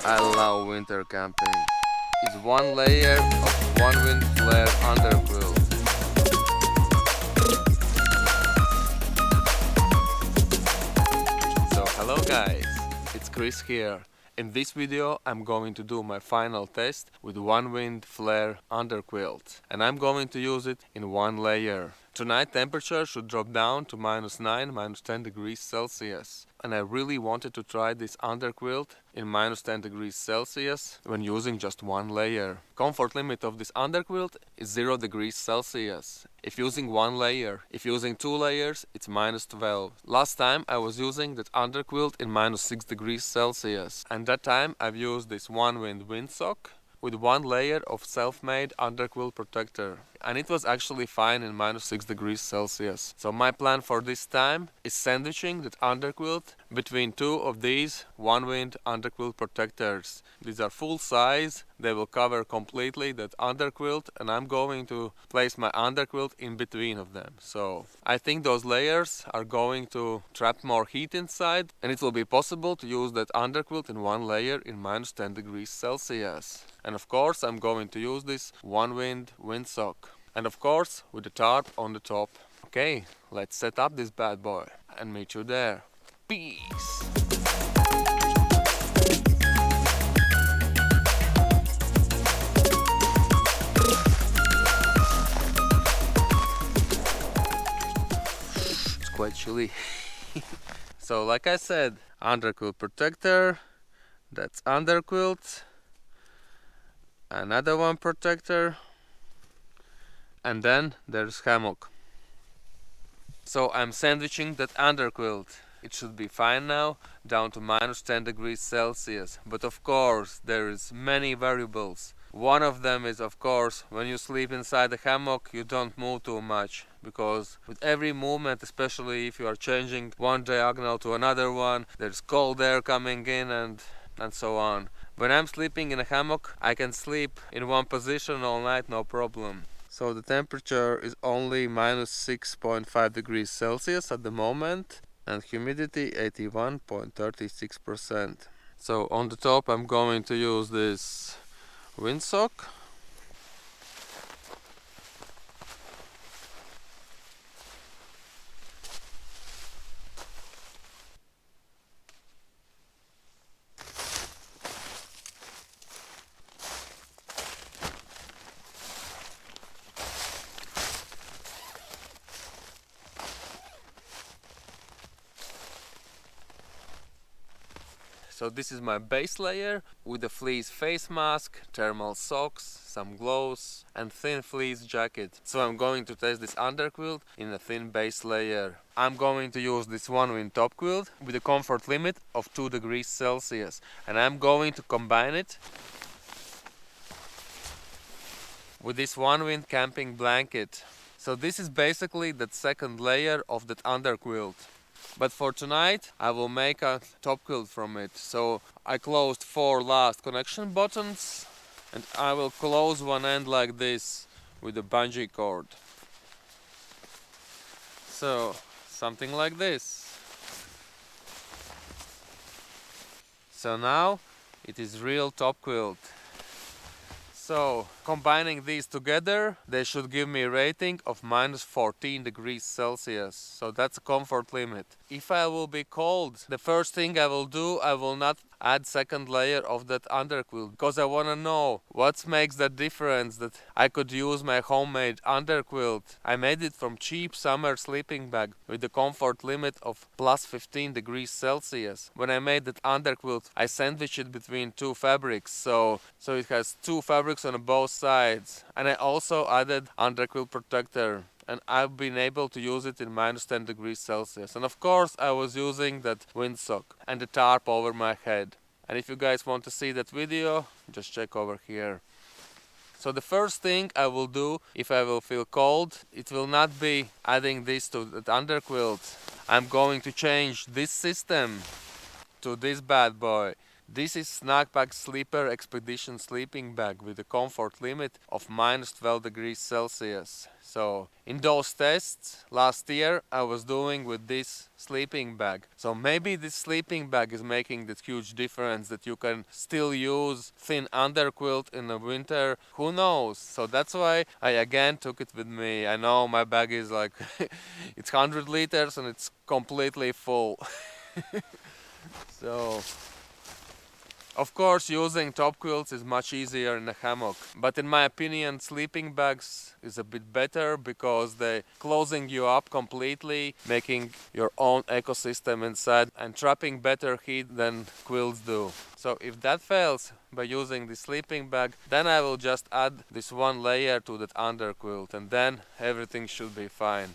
I love winter camping. It's one layer of Onewind flare underquilt. So hello guys, it's Chris here. In this video I'm going to do my final test with Onewind flare underquilt, and I'm going to use it in one layer. Tonight temperature should drop down to -9, -10 degrees Celsius, and I really wanted to try this underquilt in -10 degrees Celsius when using just one layer. Comfort limit of this underquilt is 0 degrees Celsius. If using one layer, if using two layers, it's -12. Last time I was using that underquilt in -6 degrees Celsius, and that time I've used this Onewind windsock with one layer of self-made underquilt protector, and it was actually fine in -6 degrees Celsius. So my plan for this time is sandwiching that underquilt between two of these Onewind underquilt protectors. These are full size, they will cover completely that underquilt, and I'm going to place my underquilt in between of them. So I think those layers are going to trap more heat inside, and it will be possible to use that underquilt in one layer in -10 degrees Celsius. And of course I'm going to use this Onewind windsock, and of course with the tarp on the top. Okay, let's set up this bad boy and meet you there. Peace! It's quite chilly. So like I said, underquilt protector, that's underquilt, another one protector, and then there's hammock. So I'm sandwiching that underquilt. It should be fine now, down to -10 degrees Celsius. But of course, there is many variables. One of them is, of course, when you sleep inside the hammock, you don't move too much, because with every movement, especially if you are changing one diagonal to another one, there's cold air coming in and so on. When I'm sleeping in a hammock, I can sleep in one position all night, no problem. So the temperature is only -6.5 degrees Celsius at the moment, and humidity 81.36%. So on the top I'm going to use this windsock. So this is my base layer with a fleece face mask, thermal socks, some gloves and thin fleece jacket. So I'm going to test this underquilt in a thin base layer. I'm going to use this Onewind top quilt with a comfort limit of 2 degrees Celsius, and I'm going to combine it with this Onewind camping blanket. So this is basically that second layer of that underquilt. But for tonight I will make a top quilt from it. So I closed 4 last connection buttons, and I will close one end like this with a bungee cord. So something like this. So now it is real top quilt. So combining these together, they should give me a rating of -14 degrees Celsius. So that's a comfort limit. If I will be cold, the first thing I will do, I will not add second layer of that underquilt, because I want to know what makes that difference that I could use my homemade underquilt. I made it from cheap summer sleeping bag with the comfort limit of +15 degrees Celsius. When I made that underquilt, I sandwiched it between two fabrics, so it has two fabrics on both sides, and I also added underquilt protector, and I've been able to use it in -10 degrees Celsius. And of course I was using that windsock and the tarp over my head. And if you guys want to see that video, just check over here. So the first thing I will do if I will feel cold, it will not be adding this to the underquilt. I'm going to change this system to this bad boy. This is Snackbag Sleeper Expedition sleeping bag with a comfort limit of minus 12 degrees Celsius. So in those tests last year I was doing with this sleeping bag. So maybe this sleeping bag is making that huge difference that you can still use thin underquilt in the winter. Who knows? So that's why I again took it with me. I know my bag is like it's 100 liters and it's completely full. So of course, using top quilts is much easier in a hammock, but in my opinion, sleeping bags is a bit better because they closing you up completely, making your own ecosystem inside and trapping better heat than quilts do. So if that fails by using the sleeping bag, then I will just add this one layer to that underquilt and then everything should be fine.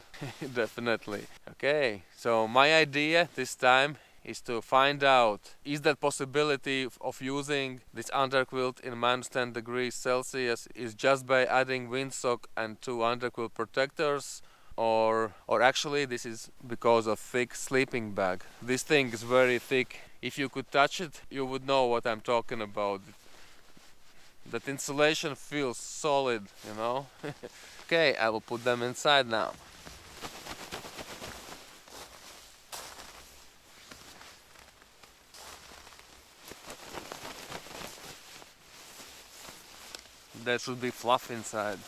Definitely. Okay, so my idea this time is to find out is that possibility of using this underquilt in minus 10 degrees Celsius is just by adding windsock and two underquilt protectors, or actually this is because of thick sleeping bag. This thing is very thick. If you could touch it, you would know what I'm talking about. That insulation feels solid, you know. Okay, I will put them inside now. There should be fluff inside.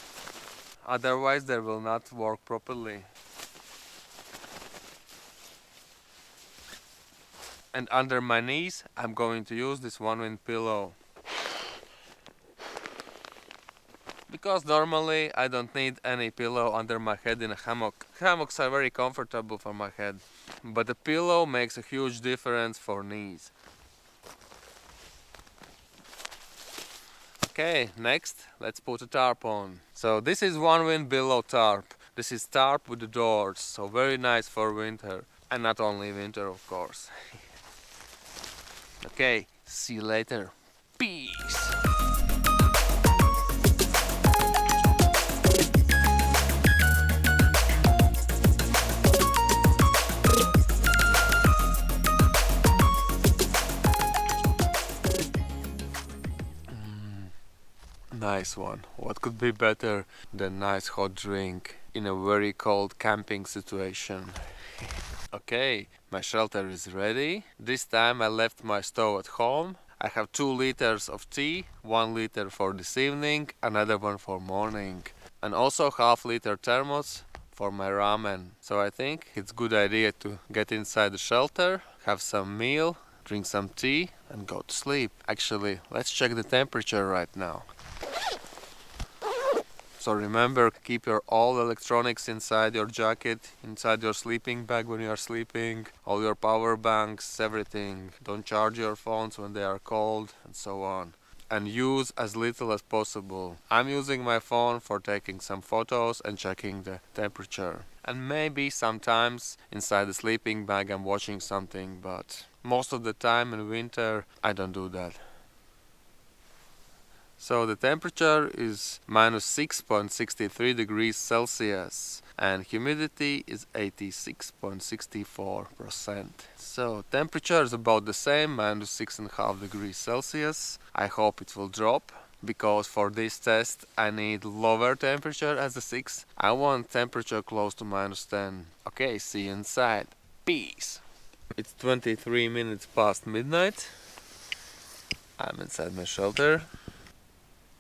Otherwise they will not work properly. And under my knees I'm going to use this Onewind pillow. Because normally I don't need any pillow under my head in a hammock. Hammocks are very comfortable for my head. But the pillow makes a huge difference for knees. Okay, next let's put a tarp on. So this is Onewind billow tarp. This is tarp with the doors, so very nice for winter. And not only winter, of course. Okay, see you later. Peace! Nice one. What could be better than nice hot drink in a very cold camping situation? Okay, my shelter is ready. This time I left my stove at home. I have 2 liters of tea, 1 liter for this evening, another one for morning, and also half-liter thermos for my ramen. So I think it's good idea to get inside the shelter, have some meal, drink some tea and go to sleep. Actually, let's check the temperature right now. So remember, keep your all electronics inside your jacket, inside your sleeping bag when you are sleeping, all your power banks, everything. Don't charge your phones when they are cold and so on. And use as little as possible. I'm using my phone for taking some photos and checking the temperature. And maybe sometimes inside the sleeping bag I'm watching something, but most of the time in winter I don't do that. So the temperature is minus 6.63 degrees Celsius and humidity is 86.64%. So temperature is about the same, minus 6.5 degrees Celsius. I hope it will drop because for this test I need lower temperature as a 6. I want temperature close to minus 10. Okay, see you inside. Peace! It's 23 minutes past midnight. I'm inside my shelter.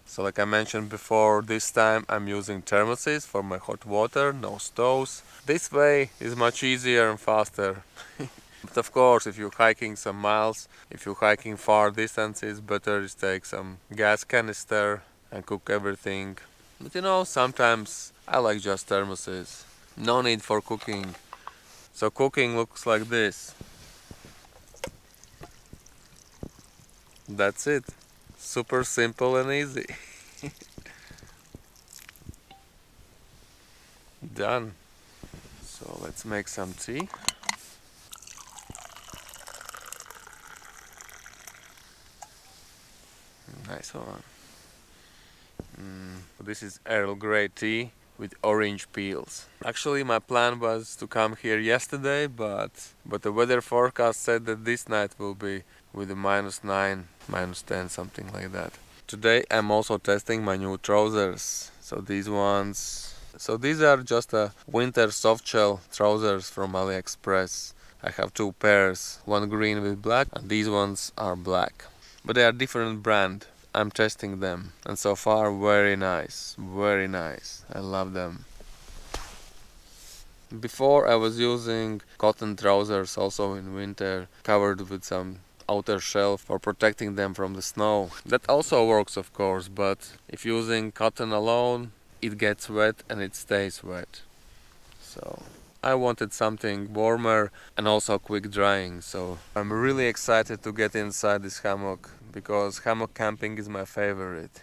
So like I mentioned before, this time I'm using thermoses for my hot water, no stoves. This way is much easier and faster. But of course, if you're hiking some miles, if you're hiking far distances, better is take some gas canister and cook everything. But you know, sometimes I like just thermoses. No need for cooking. So cooking looks like this. That's it. Super simple and easy. Done. So let's make some tea. Nice one. This is Earl Grey tea with orange peels. Actually, my plan was to come here yesterday, but the weather forecast said that this night will be with a -9, -10, something like that. Today I'm also testing my new trousers. These are just a winter softshell trousers from AliExpress. I have two pairs, one green with black and these ones are black. But they are different brand. I'm testing them and so far very nice, very nice. I love them. Before I was using cotton trousers also in winter, covered with some outer shell for protecting them from the snow. That also works of course, but if using cotton alone, it gets wet and it stays wet. So I wanted something warmer and also quick drying, so I'm really excited to get inside this hammock because hammock camping is my favorite.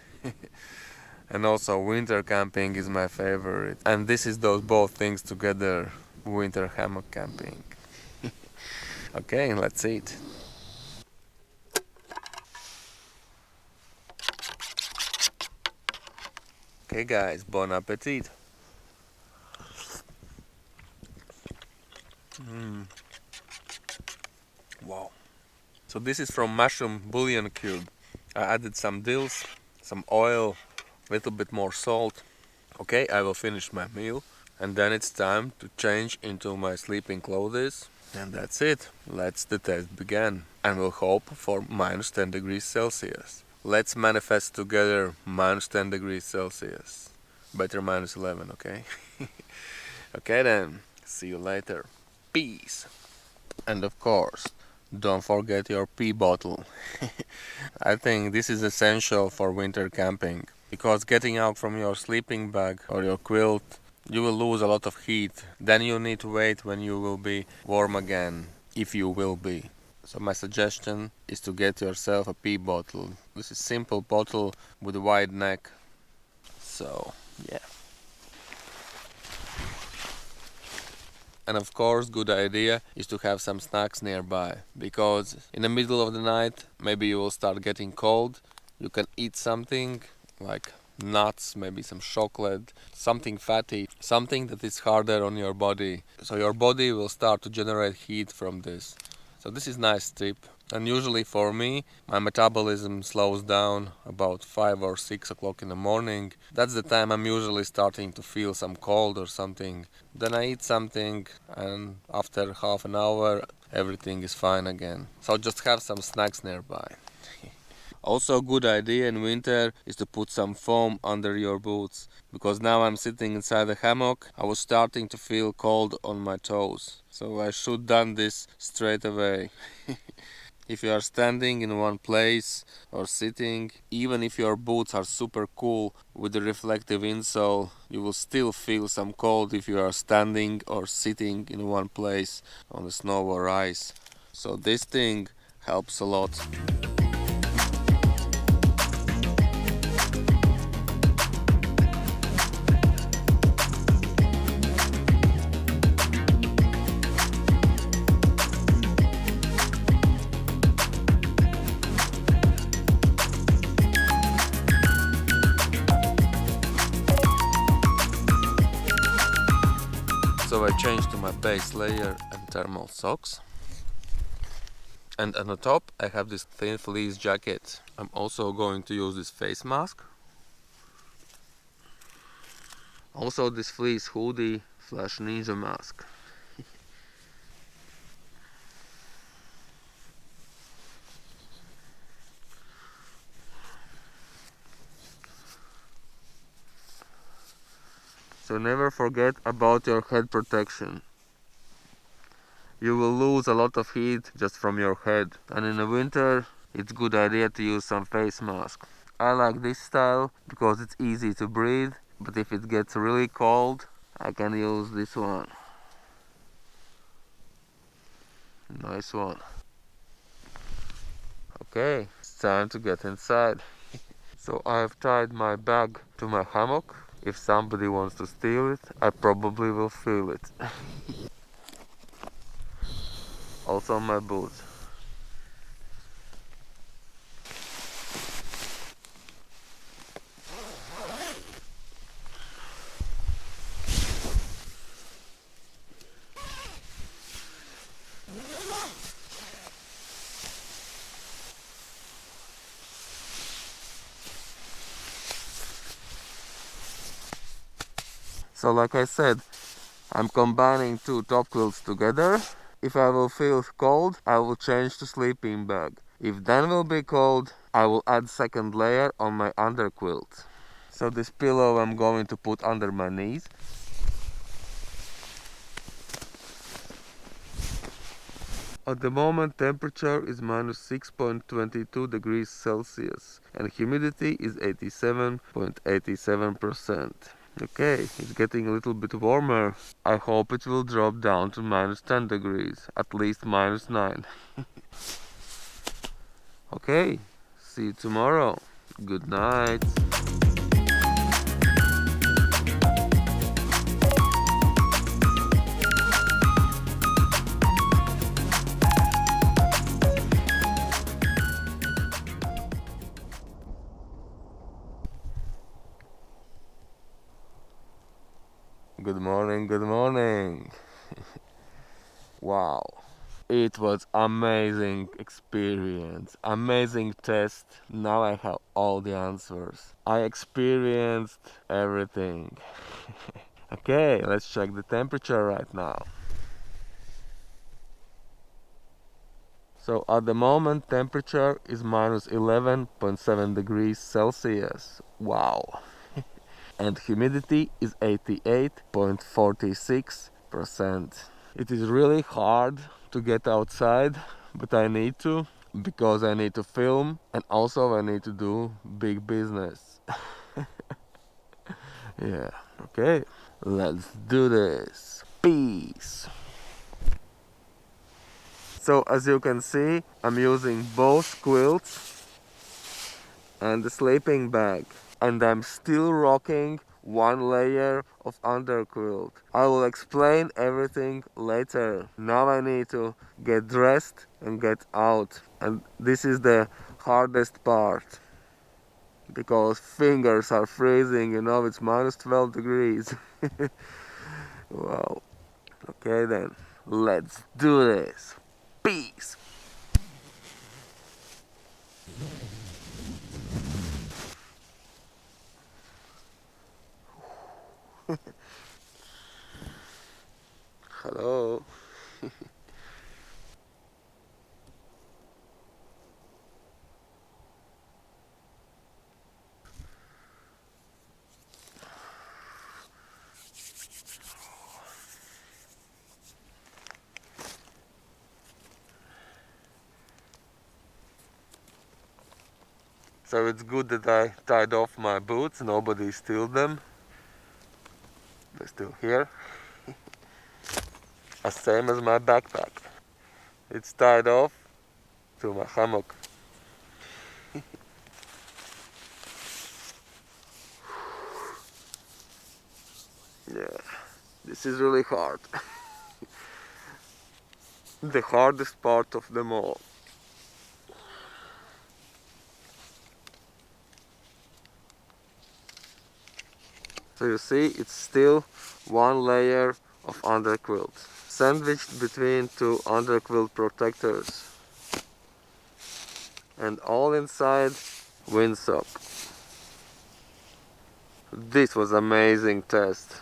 And also winter camping is my favorite. And this is those both things together, winter hammock camping. Okay, let's eat. Okay guys, bon appetit. Wow. So this is from mushroom bouillon cube. I added some dills, some oil, a little bit more salt. Okay, I will finish my meal and then it's time to change into my sleeping clothes. And that's it. Let's the test begin. And we'll hope for -10 degrees Celsius. Let's manifest together -10 degrees Celsius. Better -11, okay? Okay then, see you later. Peace. And of course, don't forget your pee bottle. I think this is essential for winter camping, because getting out from your sleeping bag or your quilt, you will lose a lot of heat. Then you need to wait when you will be warm again, if you will be. So my suggestion is to get yourself a pee bottle. This is a simple bottle with a wide neck. So, yeah. And of course, good idea is to have some snacks nearby, because in the middle of the night, maybe you will start getting cold. You can eat something like nuts, maybe some chocolate, something fatty, something that is harder on your body. So your body will start to generate heat from this. So this is nice tip. And usually for me, my metabolism slows down about 5 or 6 o'clock in the morning. That's the time I'm usually starting to feel some cold or something. Then I eat something and after half an hour, everything is fine again. So just have some snacks nearby. Also a good idea in winter is to put some foam under your boots, because now I'm sitting inside the hammock, I was starting to feel cold on my toes. So I should done this straight away. If you are standing in one place or sitting, even if your boots are super cool with the reflective insole, you will still feel some cold if you are standing or sitting in one place on the snow or ice. So this thing helps a lot. So I changed to my base layer and thermal socks. And on the top I have this thin fleece jacket. I'm also going to use this face mask. Also this fleece hoodie / ninja mask. So never forget about your head protection. You will lose a lot of heat just from your head. And in the winter, it's good idea to use some face mask. I like this style because it's easy to breathe, but if it gets really cold, I can use this one. Nice one. Okay, it's time to get inside. So I have tied my bag to my hammock. If somebody wants to steal it, I probably will feel it. Also my boots. So like I said, I'm combining two top quilts together. If I will feel cold, I will change to sleeping bag. If then will be cold, I will add second layer on my underquilt. So this pillow I'm going to put under my knees. At the moment temperature is minus 6.22 degrees Celsius and humidity is 87.87%. Okay, it's getting a little bit warmer. I hope it will drop down to minus 10 degrees, at least minus 9. Okay, see you tomorrow. Good night. Good morning, good morning. Wow. It was amazing experience, amazing test. Now I have all the answers. I experienced everything. Okay, let's check the temperature right now. So at the moment temperature is minus 11.7 degrees Celsius. Wow. And humidity is 88.46%. It is really hard to get outside, but I need to because I need to film and also I need to do big business. Yeah, okay, let's do this. Peace. So as you can see, I'm using both quilts and the sleeping bag, and I'm still rocking one layer of underquilt. I will explain everything later. Now I need to get dressed and get out, and this is the hardest part because fingers are freezing, you know, it's minus 12 degrees. Wow. Okay then, let's do this. Peace. Hello. So it's good that I tied off my boots, nobody stole them. They're still here. As same as my backpack. It's tied off to my hammock. Yeah, this is really hard. The hardest part of them all. So you see, it's still one layer of underquilt, sandwiched between two underquilt protectors, and all inside windsock. This was amazing test.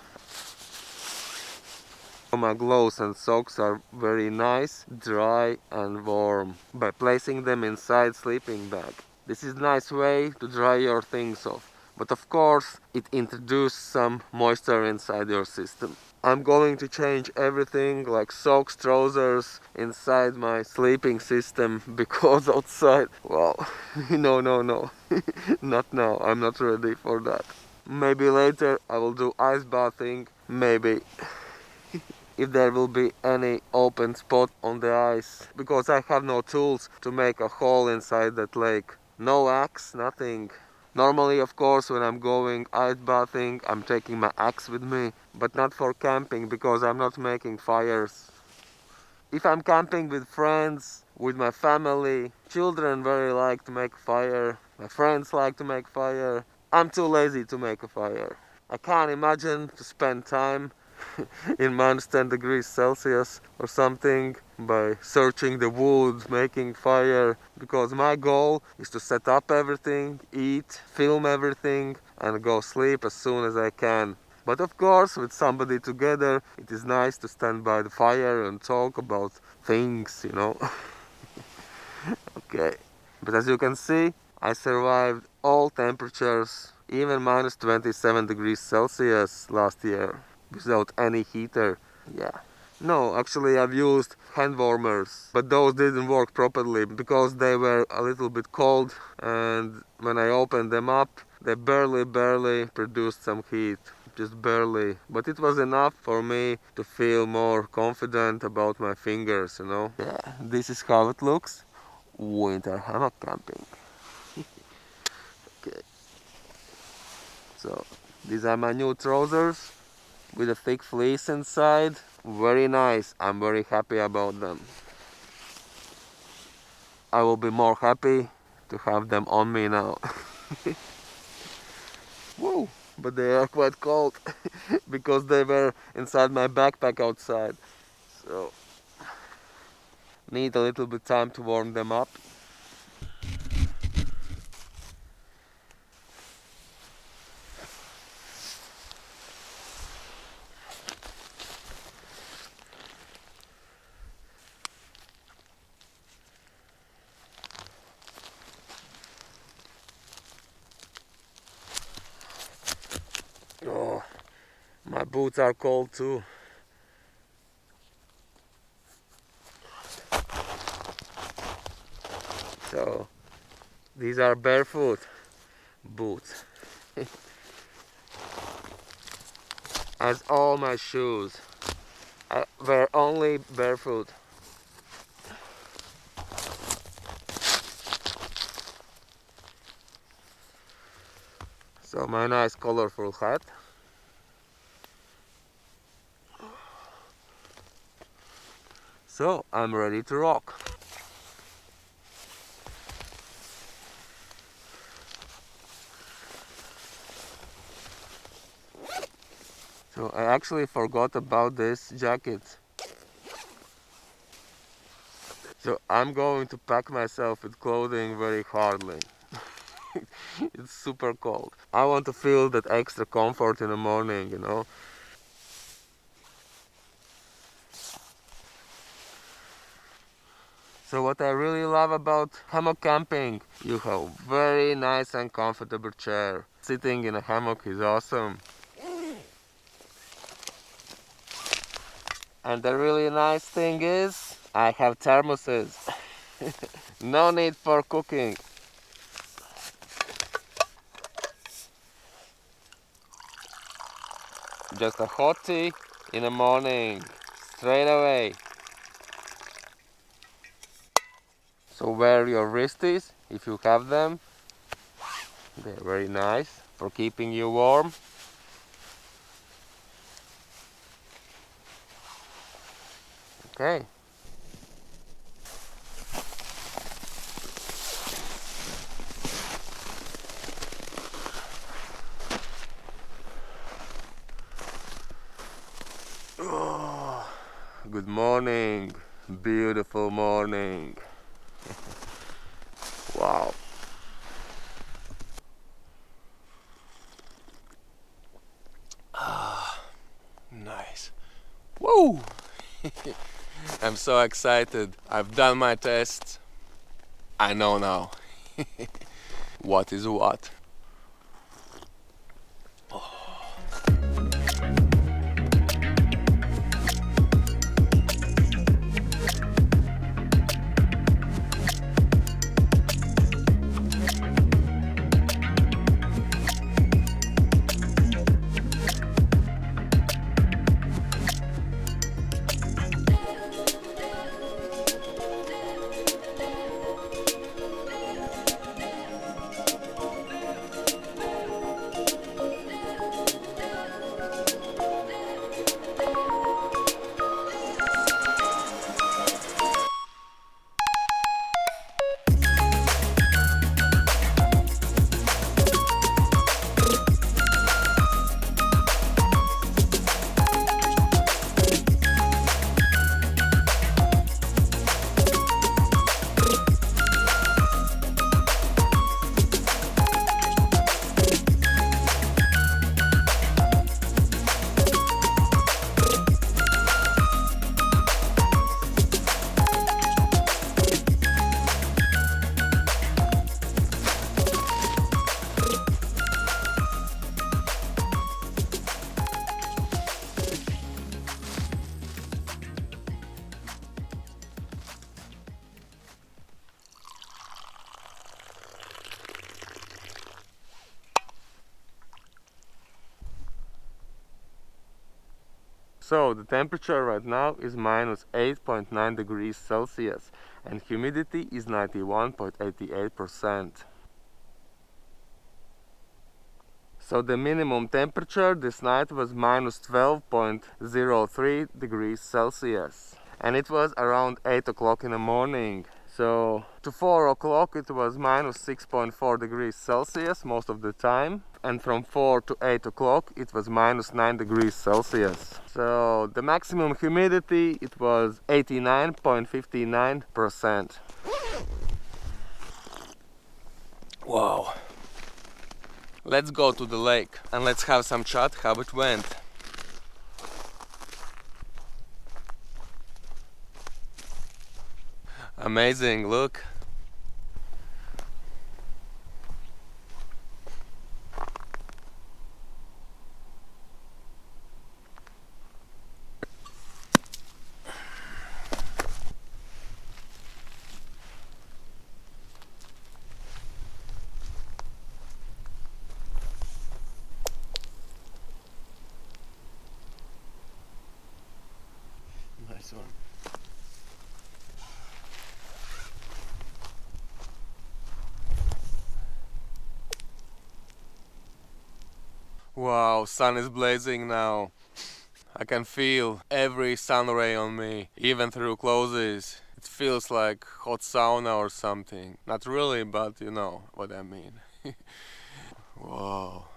My gloves and socks are very nice, dry and warm by placing them inside sleeping bag. This is nice way to dry your things off. But of course, it introduces some moisture inside your system. I'm going to change everything like socks, trousers inside my sleeping system because outside, well, no, not now, I'm not ready for that. Maybe later I will do ice bathing, maybe if there will be any open spot on the ice, because I have no tools to make a hole inside that lake. No axe, nothing. Normally, of course, when I'm going ice bathing, I'm taking my axe with me, but not for camping because I'm not making fires. If I'm camping with friends, with my family, children very like to make fire, my friends like to make fire. I'm too lazy to make a fire. I can't imagine to spend time in minus 10 degrees Celsius or something by searching the wood, making fire, because my goal is to set up everything, eat, film everything and go sleep as soon as I can. But of course, with somebody together, it is nice to stand by the fire and talk about things, you know. Okay. But as you can see, I survived all temperatures, even minus 27 degrees Celsius last year, without any heater. Yeah. No, actually I've used hand warmers, but those didn't work properly because they were a little bit cold, and when I opened them up, they barely produced some heat. Just barely. But it was enough for me to feel more confident about my fingers, you know. Yeah, this is how it looks. Winter hammock camping. Okay. So, these are my new trousers with a thick fleece inside. Very nice. I'm very happy about them. I will be more happy to have them on me now. Whoa, but they are quite cold because they were inside my backpack outside. So, need a little bit time to warm them up. Oh, my boots are cold too. So, these are barefoot boots. As all my shoes were only barefoot. So my nice colorful hat. So I'm ready to rock. So I actually forgot about this jacket. So I'm going to pack myself with clothing very hardly. It's super cold. I want to feel that extra comfort in the morning, you know. So what I really love about hammock camping, you have very nice and comfortable chair. Sitting in a hammock is awesome. And the really nice thing is, I have thermoses. No need for cooking. Just a hot tea in the morning, straight away. So wear your wristies if you have them. They're very nice for keeping you warm. Okay. Oh, good morning, beautiful morning. Wow. Ah, nice. Woo! I'm so excited. I've done my test. I know now what is what. So the temperature right now is minus 8.9 degrees Celsius and humidity is 91.88%. So the minimum temperature this night was minus 12.03 degrees Celsius. And it was around 8 o'clock in the morning. So to 4 o'clock it was minus 6.4 degrees Celsius most of the time. And from 4 to 8 o'clock it was minus 9 degrees Celsius. So the maximum humidity it was 89.59%. Wow. Let's go to the lake and let's have some chat how it went. Amazing, look. Nice one. Wow, sun is blazing now. I can feel every sun ray on me, even through clothes. It feels like hot sauna or something. Not really, but you know what I mean. Wow.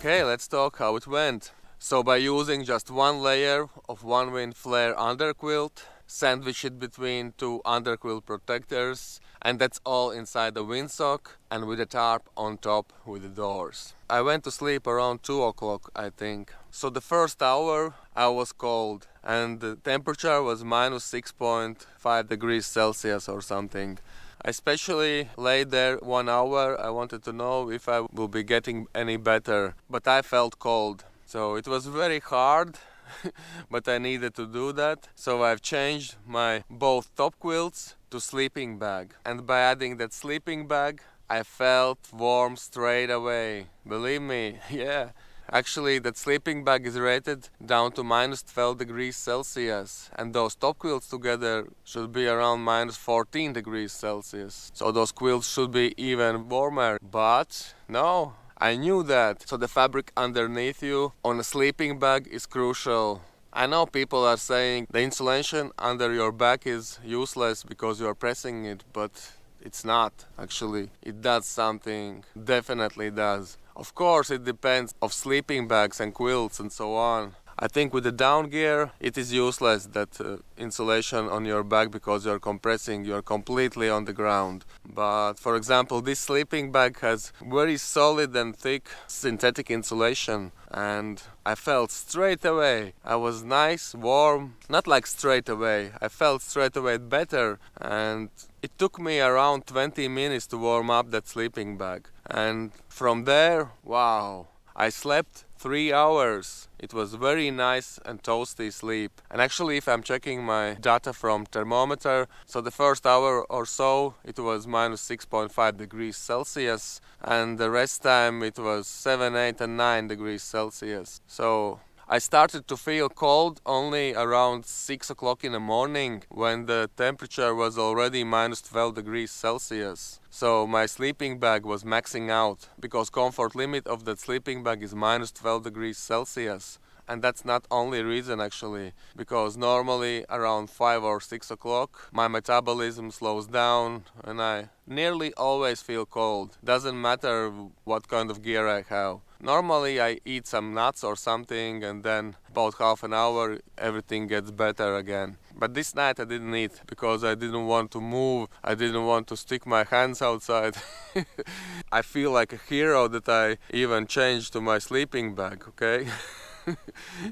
Okay, let's talk how it went. So by using just one layer of Onewind flare underquilt, sandwich it between two underquilt protectors, and that's all inside the windsock and with a tarp on top with the doors. I went to sleep around 2 o'clock, I think. So the first hour I was cold and the temperature was minus 6.5 degrees Celsius or something. I especially lay there 1 hour. I wanted to know if I will be getting any better, but I felt cold. So it was very hard, but I needed to do that. So I've changed my both top quilts to sleeping bag. And by adding that sleeping bag, I felt warm straight away. Believe me, yeah. Actually, that sleeping bag is rated down to minus 12 degrees Celsius, and those top quilts together should be around minus 14 degrees Celsius. So those quilts should be even warmer, but no, I knew that. So the fabric underneath you on a sleeping bag is crucial. I know people are saying the insulation under your back is useless because you are pressing it, but it's not, actually. It does something, definitely does. Of course, it depends of sleeping bags and quilts and so on. I think with the down gear, it is useless, that insulation on your back, because you're compressing, you're completely on the ground. But for example, this sleeping bag has very solid and thick synthetic insulation, and I felt straight away. I was nice, warm, not like straight away. I felt straight away better, and it took me around 20 minutes to warm up that sleeping bag. And from there, wow, I slept 3 hours. It was very nice and toasty sleep. And actually, if I'm checking my data from thermometer, so the first hour or so it was minus 6.5 degrees Celsius, and the rest time it was 7, 8 and 9 degrees Celsius. So I started to feel cold only around 6 o'clock in the morning, when the temperature was already minus 12 degrees Celsius. So my sleeping bag was maxing out, because comfort limit of that sleeping bag is minus 12 degrees Celsius. And that's not only reason actually, because normally around 5 or 6 o'clock my metabolism slows down and I nearly always feel cold. Doesn't matter what kind of gear I have. Normally I eat some nuts or something and then about half an hour everything gets better again. But this night I didn't eat because I didn't want to move, I didn't want to stick my hands outside. I feel like a hero that I even changed to my sleeping bag, okay?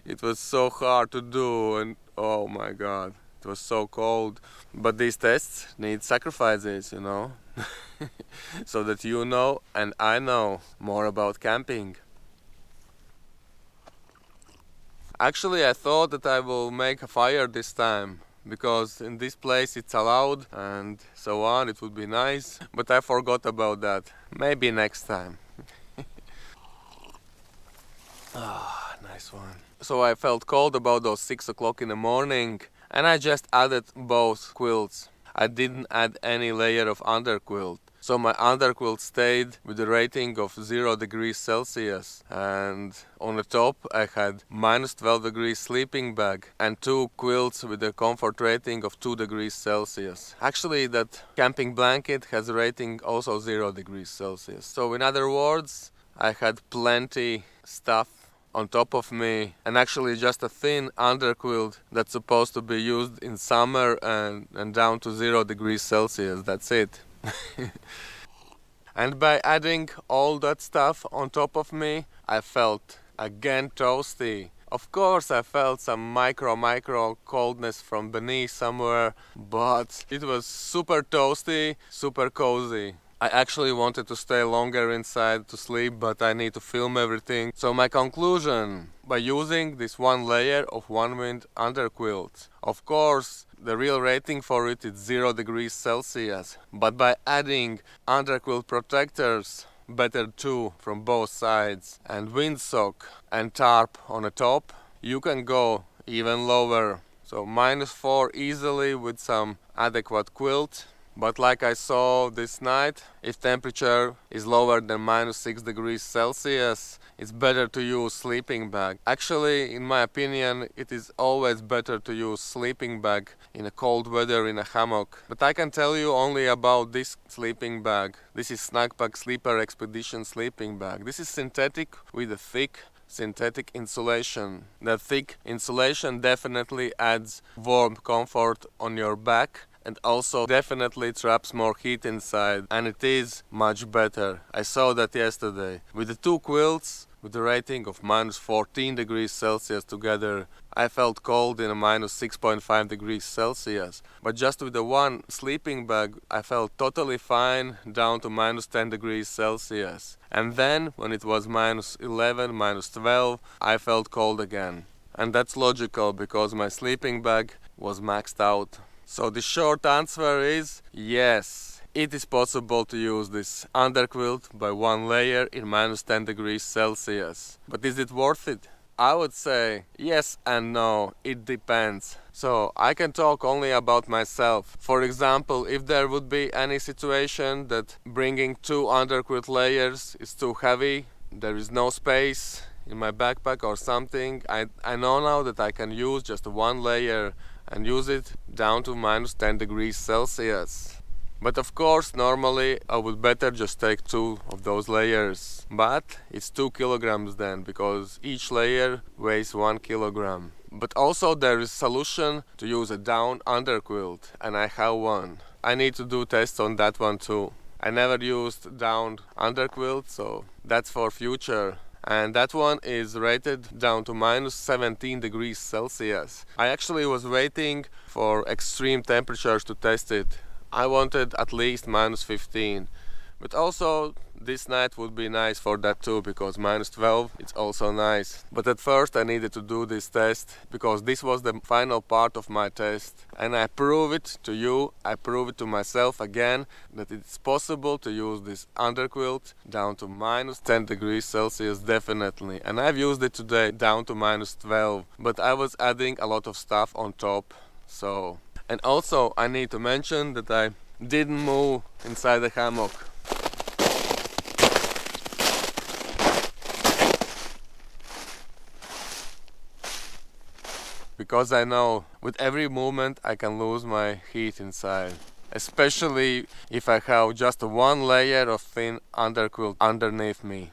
It was so hard to do and oh my god, it was so cold. But these tests need sacrifices, you know? So that you know and I know more about camping. Actually, I thought that I will make a fire this time, because in this place it's allowed and so on, it would be nice, but I forgot about that. Maybe next time. Ah, nice one. So I felt cold about those 6 o'clock in the morning and I just added both quilts. I didn't add any layer of underquilt. So my underquilt stayed with a rating of 0 degrees Celsius, and on the top I had minus 12 degrees sleeping bag and 2 quilts with a comfort rating of 2 degrees Celsius. Actually that camping blanket has a rating also 0 degrees Celsius. So in other words, I had plenty stuff on top of me, and actually just a thin underquilt that's supposed to be used in summer and down to 0 degrees Celsius. That's it. And by adding all that stuff on top of me, I felt again toasty. Of course I felt some micro coldness from beneath somewhere, but it was super toasty, super cozy. I actually wanted to stay longer inside to sleep, but I need to film everything. So my conclusion, by using this one layer of Onewind underquilt, of course the real rating for it is 0 degrees Celsius, but by adding underquilt protectors, better two from both sides, and windsock and tarp on the top, you can go even lower. So -4 easily with some adequate quilt. But like I saw this night, if temperature is lower than -6 degrees Celsius, it's better to use sleeping bag. Actually, in my opinion, it is always better to use sleeping bag in a cold weather in a hammock. But I can tell you only about this sleeping bag. This is Snackpack Sleeper Expedition sleeping bag. This is synthetic with a thick synthetic insulation. The thick insulation definitely adds warm comfort on your back and also definitely traps more heat inside, and it is much better. I saw that yesterday. With the two quilts, with the rating of -14 degrees Celsius together, I felt cold in a -6.5 degrees Celsius. But just with the one sleeping bag, I felt totally fine down to -10 degrees Celsius. And then, when it was -11, -12, I felt cold again. And that's logical, because my sleeping bag was maxed out. So the short answer is yes, it is possible to use this underquilt by one layer in -10 degrees Celsius. But is it worth it? I would say yes and no, it depends. So I can talk only about myself. For example, if there would be any situation that bringing 2 underquilt layers is too heavy, there is no space in my backpack or something, I know now that I can use just one layer and use it down to -10 degrees Celsius. But of course, normally I would better just take 2 of those layers. But it's 2 kilograms then, because each layer weighs 1 kilogram. But also there is solution to use a down underquilt, and I have one. I need to do tests on that one too. I never used down underquilt, so that's for future. And that one is rated down to -17 degrees Celsius. I actually was waiting for extreme temperatures to test it. I wanted at least -15. But also this night would be nice for that too, because -12 it's also nice. But at first I needed to do this test, because this was the final part of my test. And I prove it to you, I prove it to myself again, that it's possible to use this underquilt down to -10 degrees Celsius definitely. And I've used it today down to -12, but I was adding a lot of stuff on top. So, and also I need to mention that I didn't move inside the hammock. because I know with every movement I can lose my heat inside. Especially if I have just one layer of thin underquilt underneath me.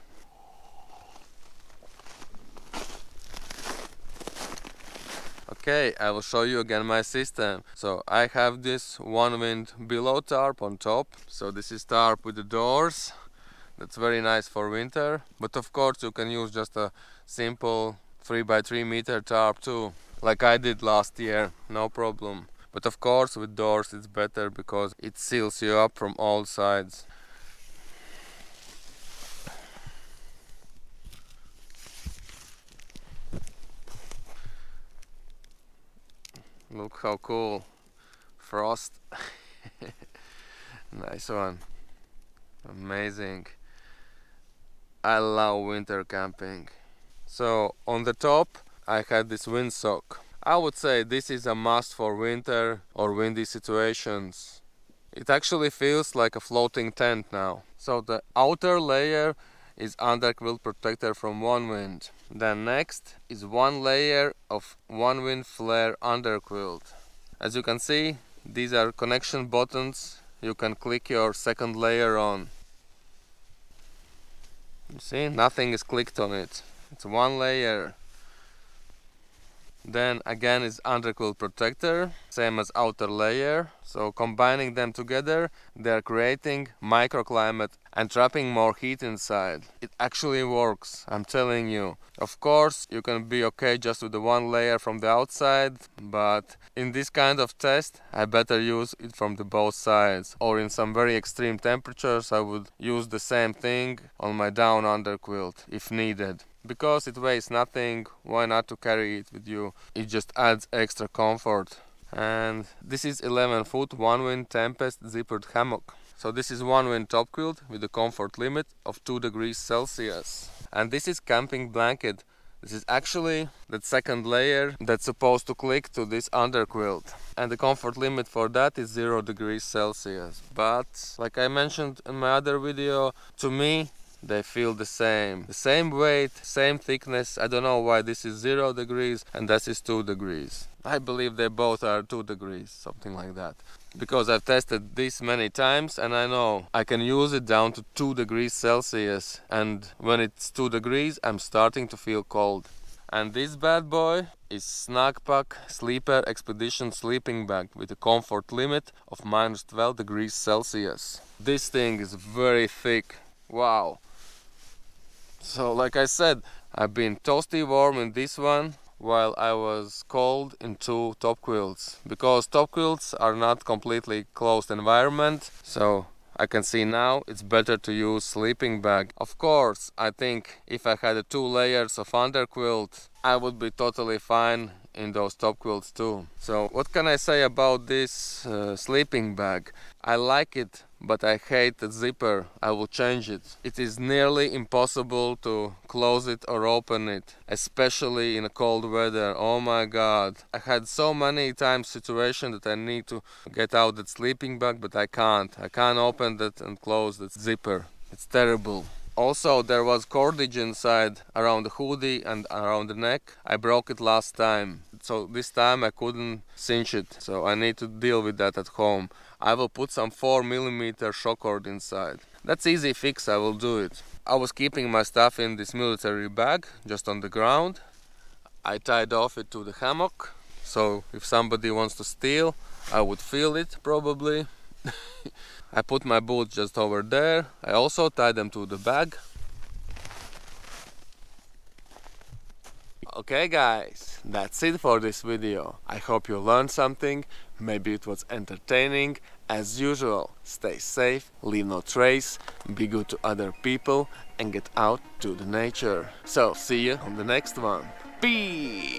Okay, I will show you again my system. So I have this Onewind billow tarp on top. So this is tarp with the doors. That's very nice for winter. But of course you can use just a simple 3x3 meter tarp too, like I did last year, no problem. But of course with doors it's better because it seals you up from all sides. Look how cool. Frost. Nice one. Amazing. I love winter camping. So on the top I had this windsock. I would say this is a must for winter or windy situations. It actually feels like a floating tent now. So the outer layer is underquilt protector from Onewind. Then next is one layer of Onewind flare underquilt. As you can see, these are connection buttons. You can click your second layer on. You see, nothing is clicked on it. It's one layer. Then again is underquilt protector, same as outer layer. So combining them together, they are creating microclimate and trapping more heat inside. It actually works, I'm telling you. Of course, you can be okay just with the one layer from the outside, but in this kind of test, I better use it from the both sides. Or in some very extreme temperatures, I would use the same thing on my down underquilt if needed. Because it weighs nothing, why not to carry it with you? It just adds extra comfort. And this is 11 foot Onewind Tempest zippered hammock. So this is Onewind top quilt with a comfort limit of 2 degrees Celsius. And this is camping blanket. This is actually that second layer that's supposed to click to this underquilt. And the comfort limit for that is 0 degrees Celsius. But like I mentioned in my other video, to me they feel the same weight, same thickness. I don't know why this is 0 degrees and this is 2 degrees. I believe they both are 2 degrees, something like that. Because I've tested this many times and I know I can use it down to 2 degrees Celsius, and when it's 2 degrees I'm starting to feel cold. And this bad boy is Snugpack Sleeper Expedition sleeping bag with a comfort limit of minus 12 degrees Celsius. This thing is very thick. Wow. So like I said, I've been toasty warm in this one while I was cold in 2 top quilts, because top quilts are not completely closed environment, so I can see now it's better to use sleeping bag. Of course, I think if I had 2 layers of underquilt, I would be totally fine in those top quilts too. So what can I say about this sleeping bag? I like it, but I hate the zipper. I will change it. It is nearly impossible to close it or open it, especially in a cold weather. Oh my god. I had so many times situation that I need to get out that sleeping bag, but I can't. I can't open that and close that zipper. It's terrible. Also, there was cordage inside around the hoodie and around the neck. I broke it last time, so this time I couldn't cinch it, so I need to deal with that at home. I will put some 4mm shock cord inside. That's easy fix, I will do it. I was keeping my stuff in this military bag, just on the ground. I tied off it to the hammock, so if somebody wants to steal, I would feel it probably. I put my boots just over there. I also tied them to the bag. Okay guys, that's it for this video. I hope you learned something. Maybe it was entertaining. As usual, stay safe, leave no trace, be good to other people and get out to the nature. So see you on the next one. Peace!